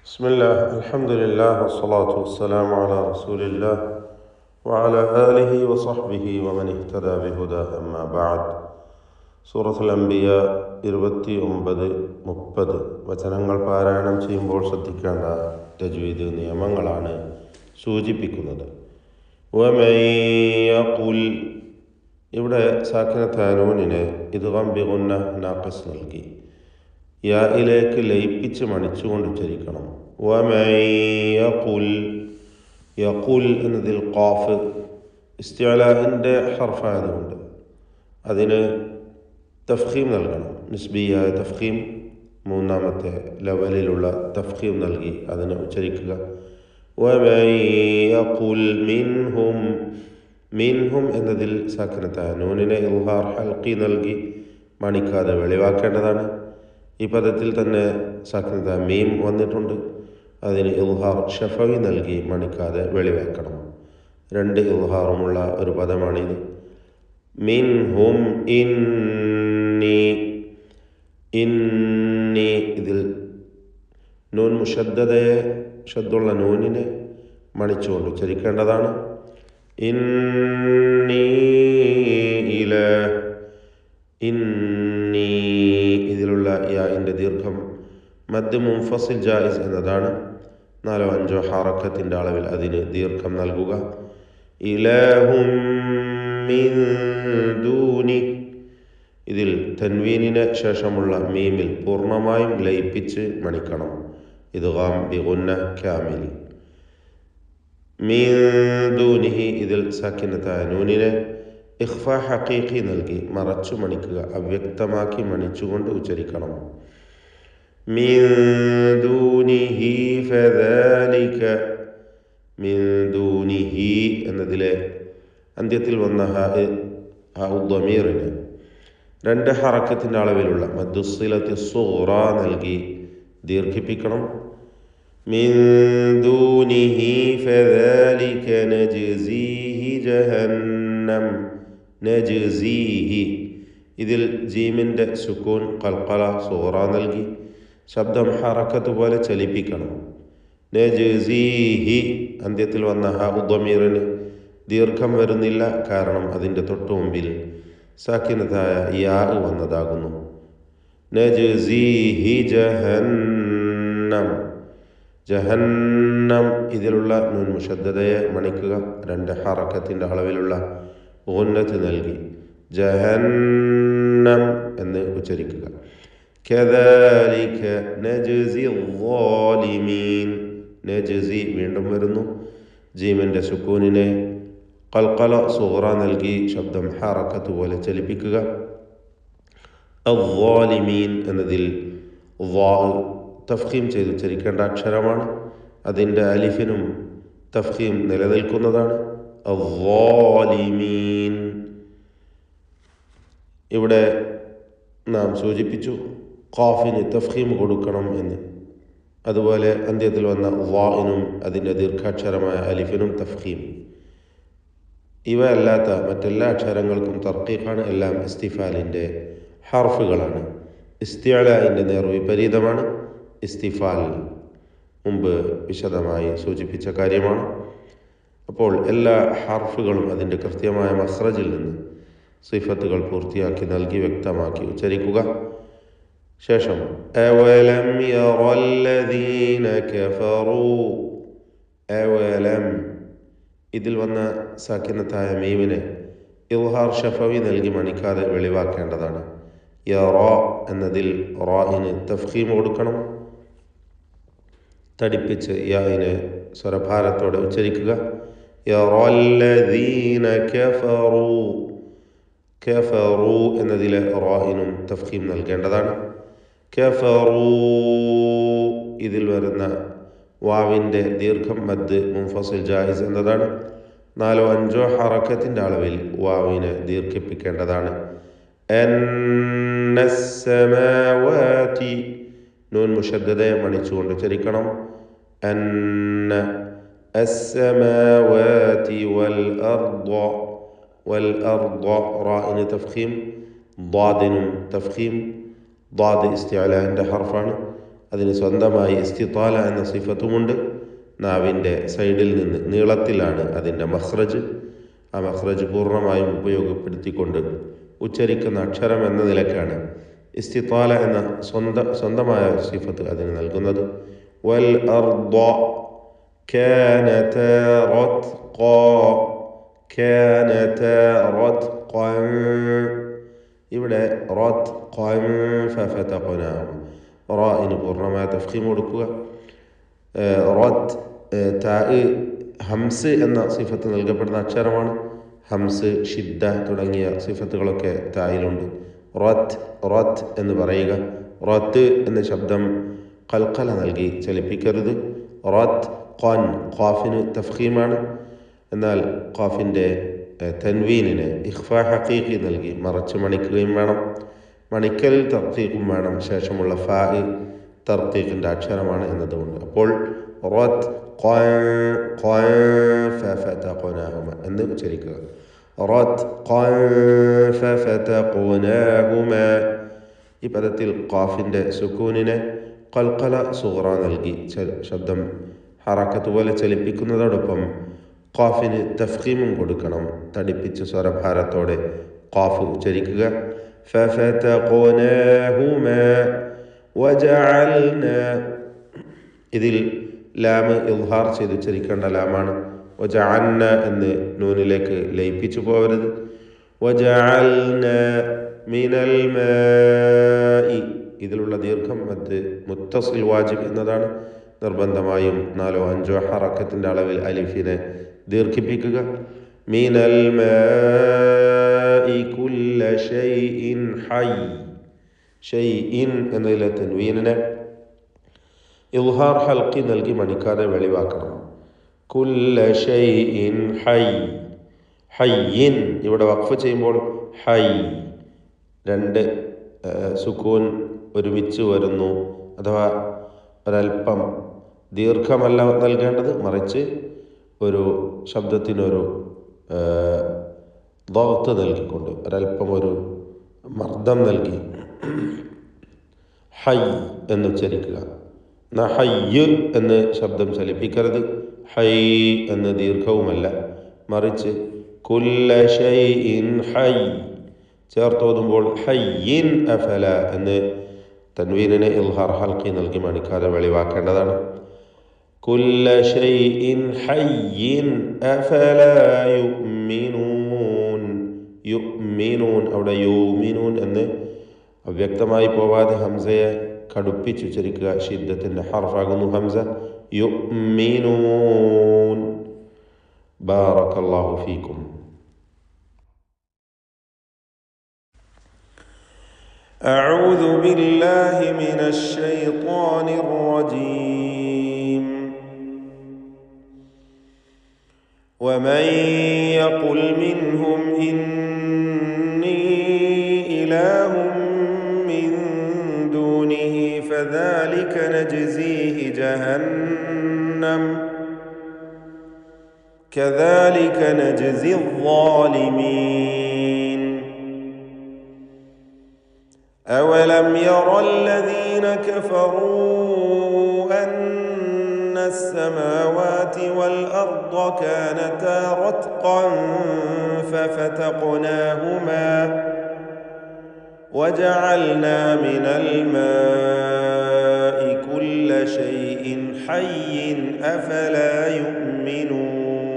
بسم الله الحمد لله والصلاة والسلام على رسول الله وعلى آله وصحبه ومن اهتدى بهداه أما بعد സൂറത്തുൽ അംബിയ 29-30 വചനങ്ങൾ പാരായണം ചെയ്യുമ്പോൾ ശ്രദ്ധിക്കേണ്ട തജ്വീദ് നിയമങ്ങളാണ് സൂചിപ്പിക്കുന്നത്. വമൻ യഖുൽ, ഇവിടെ സാക്കിനത്തായ നൂനിന് ഇദ്ഗാം ബിഗുന്ന നാഖിസ് നൽകി യായിലേക്ക് ലയിപ്പിച്ച് മണിച്ചുകൊണ്ട് ഉച്ചരിക്കണം. വമൻ യഖുൽ, യഖുൽ എന്നതിൽ ഖാഫ് ഇസ്തിഅലാഇൻ്റെ ഹർഫായതുകൊണ്ട് അതിന് തഫ്ഖീം നൽകണം. നിസ്ബിയായ തഫ്ഖീം, മൂന്നാമത്തെ ലെവലിലുള്ള തഫ്ഖീം നൽകി അതിനെ ഉച്ചരിക്കുക. വമൻ യഖുൽ മിൻഹും, മിൻഹും എന്നതിൽ സാക്കിനത്തായ നൂനിനെ ഇൽഹാർ ഹൽഖി നൽകി മണിക്കാതെ വെളിവാക്കേണ്ടതാണ്. ഈ പദത്തിൽ തന്നെ സാക്കിനത്തായ മീം വന്നിട്ടുണ്ട്, അതിന് ഇൽഹാർ ഷഫവി നൽകി മണിക്കാതെ വെളിവാക്കണം. രണ്ട് ഇൽഹാറുമുള്ള ഒരു പദമാണിത്. മിൻഹും ഇന്നി, ഇന്നി ഇതിൽ നൂൻ മുഷദ്ദദയെ ഷദ്ദുള്ള നൂനിനെ മണിച്ചുകൊണ്ട് ഉച്ചരിക്കേണ്ടതാണ്. ഇന്നി ഇല, ഇന്നി ഇതിലുള്ള യാഇൻ്റെ ദീർഘം മദ് മുൻഫസിൽ ജായിസ് എന്നതാണ്. 4-5 ഹറക്കത്തിൻ്റെ അളവിൽ അതിന് ദീർഘം നൽകുക. ഇലഹും മിൻ ദൂനി, ഇതിൽ തൻവീനിന് ശേഷമുള്ള മീമിൽ പൂർണ്ണമായും ലയിപ്പിച്ച് മണിക്കണം. ഇദ്ഗാം ബിഗുന്ന കാമിൽ. മിൻ ദൂനിഹി ഇതിൽ സാക്കിനത്തായ നൂനിനെ ഇഖ്ഫ ഹഖീഖി നൽകി മറച്ചു മണിക്കുക, അവ്യക്തമാക്കി മണിച്ചുകൊണ്ട് ഉച്ചരിക്കണം. മിൻ ദൂനിഹി ഫദാലിക, മിൻ ദൂനിഹി എന്നതിലെ അന്ത്യത്തിൽ വന്ന ദ്വമീറിന് 2 ഹറക്കത്തിൻ്റെ അളവിലുള്ള മദ്ദുസ്സിലത്തി സുഗ്റ നൽകി ദീർഘിപ്പിക്കണം. മിൻ ദൂനിഹി ഫദാലിക നജ്സീഹി ജഹന്നം, നജ്സീഹി ഇതിൽ ജീമിൻ്റെ സുക്കൂൻ ഖൽഖല സുഗ്റ നൽകി ശബ്ദം ഹറക്കത്ത് പോലെ ചലിപ്പിക്കണം. നജ്സീഹി അന്ത്യത്തിൽ വന്ന ദ്വമീറിന് ദീർഘം വരുന്നില്ല, കാരണം അതിൻ്റെ തൊട്ടു മുമ്പിൽ സാക്കിനത്തായ യാ വന്നതാകുന്നു. നജ്സീഹി ജഹന്നം, ജഹന്നം ഇതിലുള്ള നൂൻ മുഷദ്ദദയെ മണിക്കുക, 2 ഹറക്കത്തിൻ്റെ അളവിലുള്ള ഉന്നത്ത് നൽകി ജഹന്നം എന്ന് ഉച്ചരിക്കുക. കദാലിക നജ്സി ളാലിമീൻ, നജ്സി വീണ്ടും വരുന്നു, ജീമിൻ്റെ സുക്കൂനിനെ ഖൽഖല സുഗ്റ നൽകി ശബ്ദം ഹറക്കത്ത് പോലെ ചലിപ്പിക്കുക. അദ്ദാലിമീൻ എന്നതിൽ തഫ്ഖീം ചെയ്ത് ഉച്ചരിക്കേണ്ട അക്ഷരമാണ്, അതിൻ്റെ അലിഫിനും തഫ്ഖീം നിലനിൽക്കുന്നതാണ്. അദ്ദാലിമീൻ ഇവിടെ നാം സൂചിപ്പിച്ചു ഖാഫിന് തഫ്ഖീം കൊടുക്കണം എന്ന്. അതുപോലെ അന്ത്യത്തിൽ വന്ന വാഇനും അതിൻ്റെ ദീർഘാക്ഷരമായ അലിഫിനും തഫ്ഖീം. ഇവ അല്ലാത്ത മറ്റെല്ലാ അക്ഷരങ്ങൾക്കും തർക്കീഖാണ്, എല്ലാം ഇസ്തിഫാലിൻ്റെ ഹർഫുകളാണ്. ഇസ്തിഅലാഇൻ്റെ നേർവിപരീതമാണ് ഇസ്തിഫാൽ, മുമ്പ് വിശദമായി സൂചിപ്പിച്ച കാര്യമാണ്. അപ്പോൾ എല്ലാ ഹർഫുകളും അതിൻ്റെ കൃത്യമായ മഖ്റജിൽ നിന്ന് സിഫത്തുകൾ പൂർത്തിയാക്കി നൽകി വ്യക്തമാക്കി ഉച്ചരിക്കുക. ശേഷം അവലം യറല്ലദീന കഫറൂ, അവലം ഇതിൽ വന്ന സാക്കിനത്തായ മീമിനെ ഇൽഹാർ ഷഫവി നൽകി മണിക്കാതെ വെളിവാക്കേണ്ടതാണ്. യറ എന്നതിൽ റാഇന് തഫ്ഖീം കൊടുക്കണം, തടിപ്പിച്ച് യാഇനെ സ്വരഭാരത്തോടെ ഉച്ചരിക്കുക. യറല്ലദീന കഫറൂ, കഫറൂ എന്നതിലെ റാഇനും തഫ്ഖീം നൽകേണ്ടതാണ്. കഫറൂ ഇതിൽ വരുന്ന വാവിൻ്റെ ദീർഘം മദ് മുൻഫസിൽ ജായിസ് എന്നതാണ്. 4-5 ഹറക്കത്തിൻ്റെ അളവിൽ വാവിനെ ദീർഘിപ്പിക്കേണ്ടതാണ്. അന്നസ്സമാവാതി നൂൻ മുഷദ്ദദയെ മണിച്ചുകൊണ്ട് ഉച്ചരിക്കണം. അന്ന അസ്സമാവാതി വൽ അർദ, വൽ അർദ റാഇന് തഫ്ഖീം, ضادനും തഫ്ഖീം. ضاد ഇസ്തിഅലാഇൻ്റെ ഹർഫാണ്, അതിന് സ്വന്തമായി ഇസ്തിത്വാല എന്ന സിഫത്തുമുണ്ട്. നാവിൻ്റെ സൈഡിൽ നിന്ന് നീളത്തിലാണ് അതിൻ്റെ മഖ്റജ്. ആ മഖ്റജ് പൂർണ്ണമായും ഉപയോഗപ്പെടുത്തിക്കൊണ്ട് ഉച്ചരിക്കുന്ന അക്ഷരം എന്ന നിലക്കാണ് ഇസ്തിത്വാല എന്ന സ്വന്തമായ സിഫത്ത് അതിന് നൽകുന്നത്. വൽ അർദ കാനതാ റത്ഖാ കാനതാ റത്ഖൻ. ഇവിടെ റത്ഖൻ ഫഫതഖനാഹു, റാഇന് പൂർണ്ണമായ തഫ്ഖീം കൊടുക്കുക. ഹംസ് എന്ന സിഫത്ത് നൽകപ്പെടുന്ന അക്ഷരമാണ്. ഹംസ്, ഷിദ്ദ തുടങ്ങിയ സിഫത്തുകളൊക്കെ തായിലുണ്ട്. റത്ത് എന്ന് പറയുക. റത്ത് എന്ന ശബ്ദം ഖൽഖല നൽകി ചലിപ്പിക്കരുത്. റത്ത് ഖൻ, ഖാഫിന് തഫ്ഖീമാണ്. എന്നാൽ ഖാഫിൻ്റെ തൻവീനിന് ഇഖ്ഫാ ഹഖീഖി നൽകി മറച്ച് മണിക്കുകയും വേണം. മണിക്കലിൽ തർക്കീഖും വേണം. ശേഷമുള്ള ഫാ തർക്കീഖിൻ്റെ അക്ഷരമാണ് എന്നതുകൊണ്ട്. അപ്പോൾ റത്ത് എന്ന് ഉച്ചരിക്കുക. ഈ പദത്തിൽ ഖാഫിൻ്റെ സുക്കൂനിനെ ഖൽഖല സുഗ്റ നൽകി ശബ്ദം ഹറക്കത്ത് പോലെ ചലിപ്പിക്കുന്നതോടൊപ്പം ഖാഫിന് തഫ്ഖീമും കൊടുക്കണം. തടിപ്പിച്ച് സ്വരഭാരത്തോടെ ഖാഫ് ഉച്ചരിക്കുക. ഇതിൽ ലാമ് ഇൽഹാർ ചെയ്ത് ഉച്ചരിക്കേണ്ട ലാമാണ്. വജഅൽന എന്ന് നൂനിലേക്ക് ലയിപ്പിച്ചു പോകരുത്. വജഅൽന മിനൽ മാഇ, ഇതിലുള്ള ദീർഘം മുത്തസിൽ വാജിബ് എന്നതാണ്. നിർബന്ധമായും 4 or 5 ഹറക്കത്തിൻ്റെ അളവിൽ അലിഫിനെ ദീർഘിപ്പിക്കുക. മിനൽ മാഇ കുല്ല ഷൈഇൻ ഹൈ, ഷൈഇൻ എന്നതിലെ തൻവീനിനെ ഇൽഹാർ ഹൽക്കി നൽകി മണിക്കാതെ വെളിവാക്കണം. കുല്ല ഷൈഇൻ ഹൈ, ഹയ്യിൻ ഇവിടെ വഖഫ് ചെയ്യുമ്പോൾ ഹൈ 2 സുക്കൂൻ ഒരുമിച്ച് വരുന്നു. അഥവാ ഒരൽപ്പം ദീർഘമല്ല നൽകേണ്ടത്, മറിച്ച് ഒരു ശബ്ദത്തിനൊരു ദൗത്ത് നൽകിക്കൊണ്ട് ഒരൽപ്പം ഒരു മർദ്ദം നൽകി ഹൈ എന്നുച്ചരിക്കുക. ഹയ്യ് എന്ന് ശബ്ദം ചലിപ്പിക്കരുത്. ഹൈ എന്ന് ദീർഘവുമല്ല, മറിച്ച് കുല്ല ഷൈഇൻ ഹൈ ചേർത്തോതുമ്പോൾ ഹയ്യിൻ അഫല എന്ന് തൻവീനിനെ ഇൽഹാർ ഹൽക്കി നൽകി മണിക്കാതെ വെളിവാക്കേണ്ടതാണ്. കുല്ല ഷൈഇൻ ഹയ്യിൻ അഫല യുഅ്മിനൂൻ, യുഅ്മിനൂൻ അവിടെ യുഅ്മിനൂൻ എന്ന് അവ്യക്തമായി പോവാതെ ഹംസയെ കടുപ്പിച്ചുച്ചരിക്കുക. ഷിദ്ദത്തിൻ്റെ ഹർഫാകുന്നു ഹംസ. യുഅ്മിനൂൻ. ബാറകല്ലാഹു ഫീക്കും. أعوذ بالله من الشيطان الرجيم. ومن يقل منهم إني إله من دونه فذلك نجزيه جهنم كذلك نجزي الظالمين. أولم ير الذين كفروا أن السماوات والأرض كانتا رتقا ففتقناهما وجعلنا من الماء كل شيء حي أفلا يؤمنون.